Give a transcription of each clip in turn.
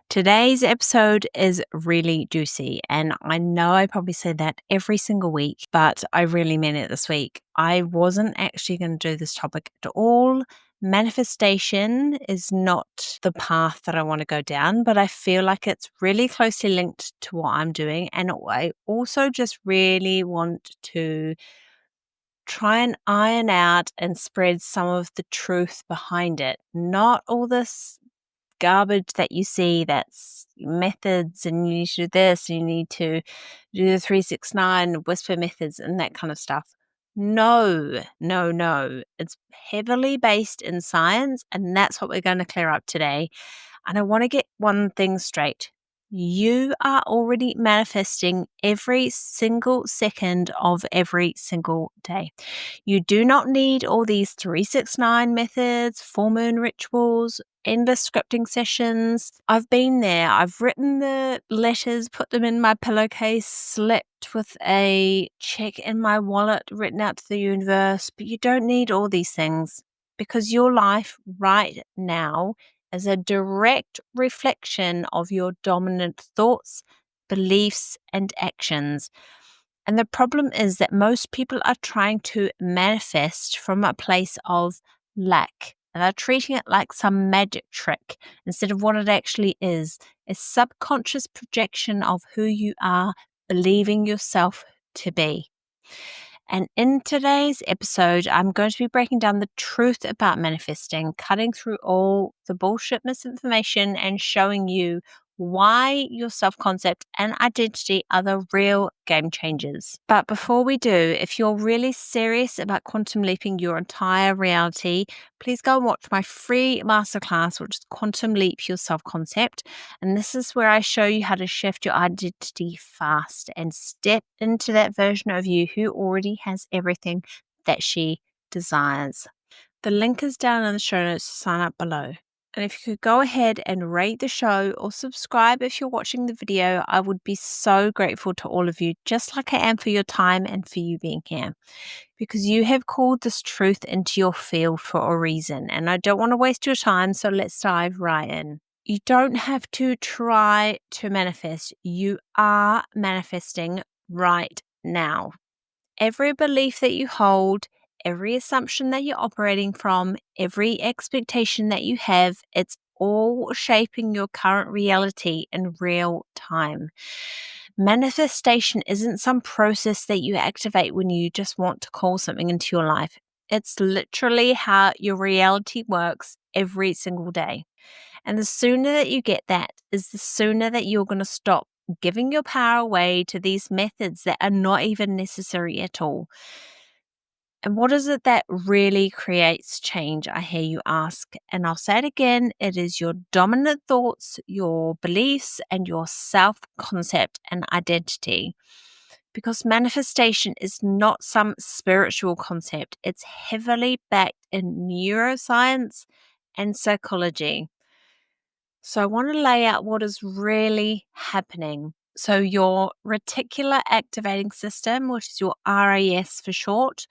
Today's episode is really juicy, and I know I probably say that every single week, but I really meant it this week. I wasn't actually going to do this topic at all. Manifestation is not the path that I want to go down, but I feel like it's really closely linked to what I'm doing. And I also just really want to try and iron out and spread some of the truth behind it, not all this garbage that you see that's methods and you need to do this and you need to do the 369 whisper methods and that kind of stuff. No, no, no. It's heavily based in science, and that's what we're going to clear up today. And I want to get one thing straight. You are already manifesting every single second of every single day. You do not need all these 369 methods, full moon rituals, endless scripting sessions. I've been there. I've written the letters, put them in my pillowcase, slept with a check in my wallet written out to the universe. But you don't need all these things because your life right now is a direct reflection of your dominant thoughts, beliefs, and actions. And the problem is that most people are trying to manifest from a place of lack. And they're treating it like some magic trick instead of what it actually is, a subconscious projection of who you are believing yourself to be. And in today's episode, I'm going to be breaking down the truth about manifesting, cutting through all the bullshit misinformation and showing you why your self-concept and identity are the real game changers. But before we do, if you're really serious about quantum leaping your entire reality, please go and watch my free masterclass, which is Quantum Leap Your Self-Concept. And this is where I show you how to shift your identity fast and step into that version of you who already has everything that she desires. The link is down in the show notes to sign up below. And if you could go ahead and rate the show or subscribe if you're watching the video, I would be so grateful to all of you, just like I am for your time and for you being here. Because you have called this truth into your field for a reason. And I don't want to waste your time, so let's dive right in. You don't have to try to manifest. You are manifesting right now. Every belief that you hold, every assumption that you're operating from, every expectation that you have, it's all shaping your current reality in real time. Manifestation isn't some process that you activate when you just want to call something into your life. It's literally how your reality works every single day. And the sooner that you get that is the sooner that you're going to stop giving your power away to these methods that are not even necessary at all. And what is it that really creates change, I hear you ask? And I'll say it again, it is your dominant thoughts, your beliefs, and your self-concept and identity. Because manifestation is not some spiritual concept. It's heavily backed in neuroscience and psychology. So I want to lay out what is really happening. So your reticular activating system, which is your RAS for short,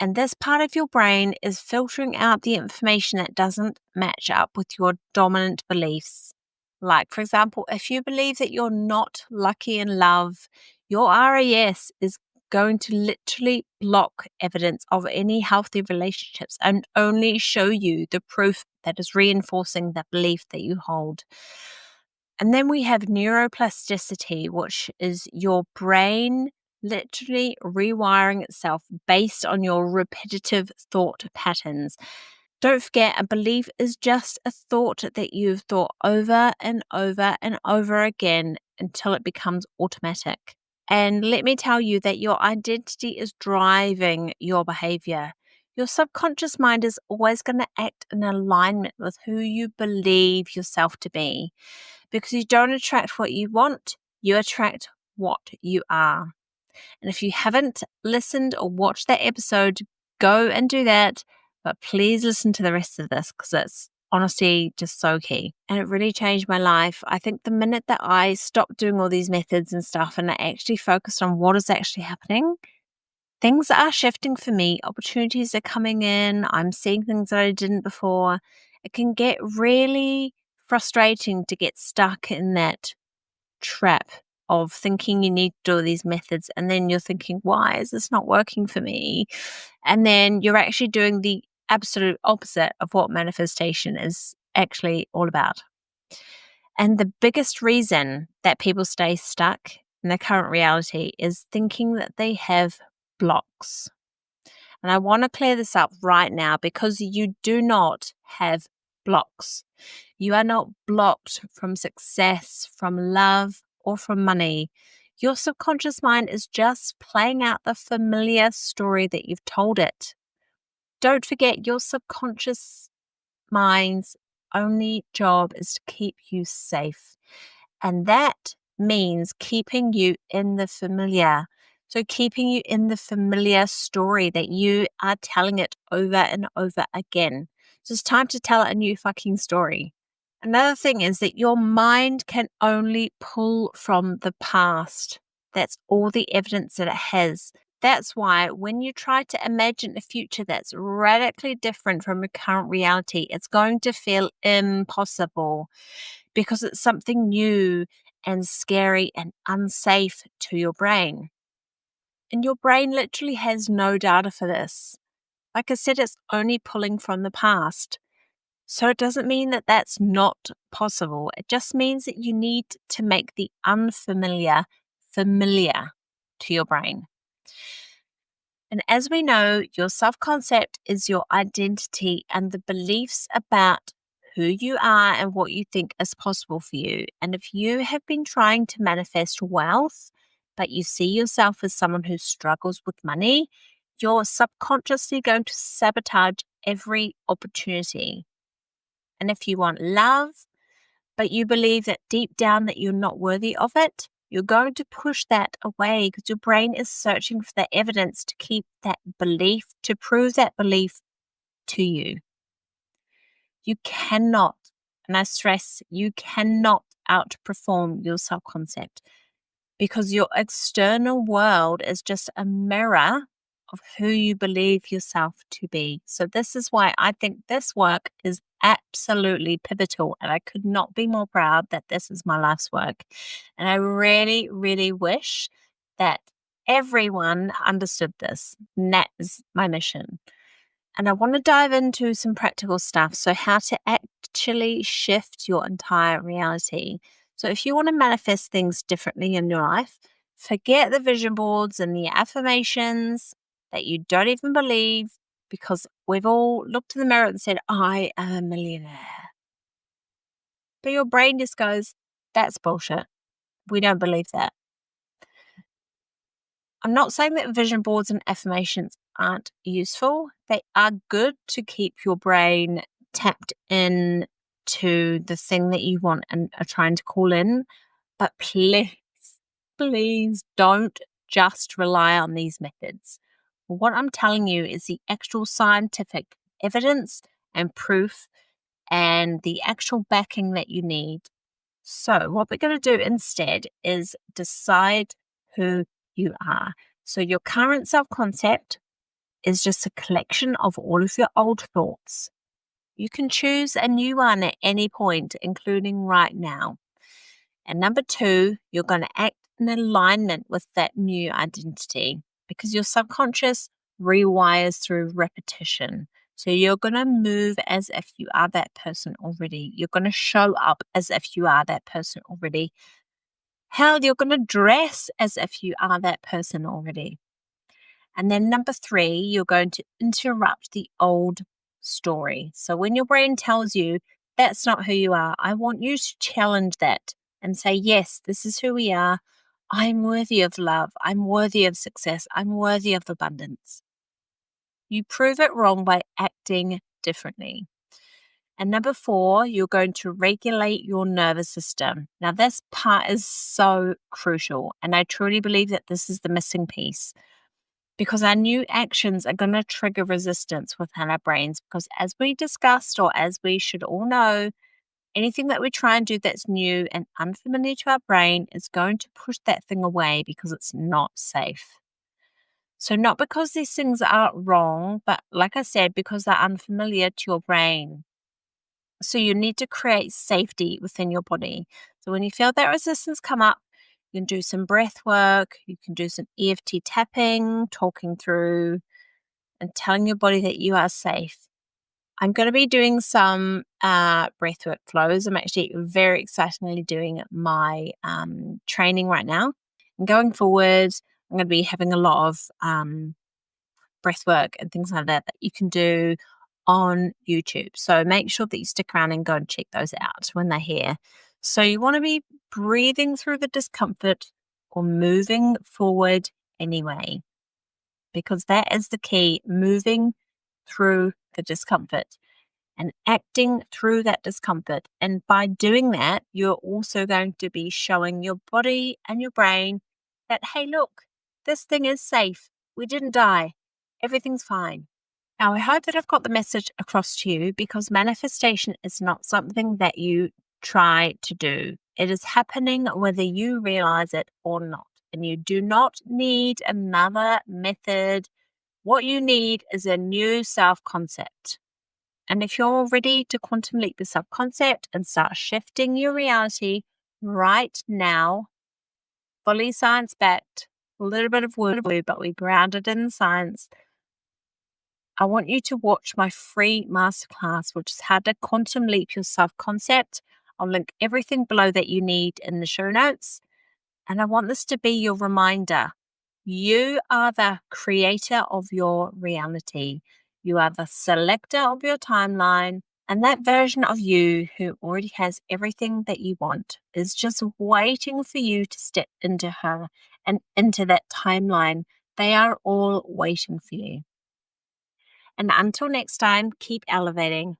and this part of your brain is filtering out the information that doesn't match up with your dominant beliefs. Like, for example, if you believe that you're not lucky in love, your RAS is going to literally block evidence of any healthy relationships and only show you the proof that is reinforcing the belief that you hold. And then we have neuroplasticity, which is your brain literally rewiring itself based on your repetitive thought patterns. Don't forget, a belief is just a thought that you've thought over and over and over again until it becomes automatic. And let me tell you that your identity is driving your behavior. Your subconscious mind is always going to act in alignment with who you believe yourself to be. Because you don't attract what you want, you attract what you are. And if you haven't listened or watched that episode, go and do that. But please listen to the rest of this because it's honestly just so key. And it really changed my life. I think the minute that I stopped doing all these methods and stuff and I actually focused on what is actually happening, things are shifting for me. Opportunities are coming in. I'm seeing things that I didn't before. It can get really frustrating to get stuck in that trap of thinking you need to do these methods, and then you're thinking, why is this not working for me? And then you're actually doing the absolute opposite of what manifestation is actually all about. And the biggest reason that people stay stuck in their current reality is thinking that they have blocks. And I want to clear this up right now, because you do not have blocks. You are not blocked from success, from love, or from money. Your subconscious mind is just playing out the familiar story that you've told it. Don't forget, your subconscious mind's only job is to keep you safe. And that means keeping you in the familiar. So, keeping you in the familiar story that you are telling it over and over again. So, it's time to tell it a new fucking story. Another thing is that your mind can only pull from the past. That's all the evidence that it has. That's why when you try to imagine a future that's radically different from your current reality, it's going to feel impossible, because it's something new and scary and unsafe to your brain. And your brain literally has no data for this. Like I said, it's only pulling from the past. So it doesn't mean that that's not possible. It just means that you need to make the unfamiliar familiar to your brain. And as we know, your self concept is your identity and the beliefs about who you are and what you think is possible for you. And if you have been trying to manifest wealth, but you see yourself as someone who struggles with money, you're subconsciously going to sabotage every opportunity. And if you want love, but you believe that deep down that you're not worthy of it, you're going to push that away, because your brain is searching for the evidence to keep that belief, to prove that belief to you. You cannot, and I stress, you cannot outperform your self concept, because your external world is just a mirror of who you believe yourself to be. So, this is why I think this work is absolutely pivotal. And I could not be more proud that this is my life's work. And I really, really wish that everyone understood this. And that is my mission. And I want to dive into some practical stuff. So, how to actually shift your entire reality. So, if you want to manifest things differently in your life, forget the vision boards and the affirmations that you don't even believe, because we've all looked in the mirror and said, I am a millionaire. But your brain just goes, that's bullshit. We don't believe that. I'm not saying that vision boards and affirmations aren't useful. They are good to keep your brain tapped in to the thing that you want and are trying to call in. But please, please don't just rely on these methods. What I'm telling you is the actual scientific evidence and proof and the actual backing that you need. So, what we're going to do instead is decide who you are. So, your current self concept is just a collection of all of your old thoughts. You can choose a new one at any point, including right now. And number two, you're going to act in alignment with that new identity, because your subconscious rewires through repetition. So you're going to move as if you are that person already. You're going to show up as if you are that person already. Hell, you're going to dress as if you are that person already. And then number three, you're going to interrupt the old story. So when your brain tells you that's not who you are, I want you to challenge that and say, yes, this is who we are. I'm worthy of love. I'm worthy of success. I'm worthy of abundance. You prove it wrong by acting differently. And number four, you're going to regulate your nervous system. Now, this part is so crucial. And I truly believe that this is the missing piece, because our new actions are going to trigger resistance within our brains. Because as we discussed, or as we should all know, anything that we try and do that's new and unfamiliar to our brain is going to push that thing away, because it's not safe. So not because these things are wrong, but like I said, because they're unfamiliar to your brain. So you need to create safety within your body. So when you feel that resistance come up, you can do some breath work, you can do some EFT tapping, talking through and telling your body that you are safe. I'm going to be doing some breathwork flows. I'm actually very excitingly doing my training right now. And going forward, I'm going to be having a lot of breathwork and things like that that you can do on YouTube. So make sure that you stick around and go and check those out when they're here. So you want to be breathing through the discomfort or moving forward anyway, because that is the key, moving through the discomfort and acting through that discomfort. And by doing that, you're also going to be showing your body and your brain that, hey, look, this thing is safe. We didn't die. Everything's fine. Now, I hope that I've got the message across to you, because manifestation is not something that you try to do. It is happening whether you realize it or not. And you do not need another method. What you need is a new self concept. And if you're ready to quantum leap your self concept and start shifting your reality right now, fully science backed, a little bit of woo, but we grounded in science, I want you to watch my free masterclass, which is how to quantum leap your self concept. I'll link everything below that you need in the show notes. And I want this to be your reminder. You are the creator of your reality. You are the selector of your timeline. And that version of you who already has everything that you want is just waiting for you to step into her and into that timeline. They are all waiting for you. And until next time, keep elevating.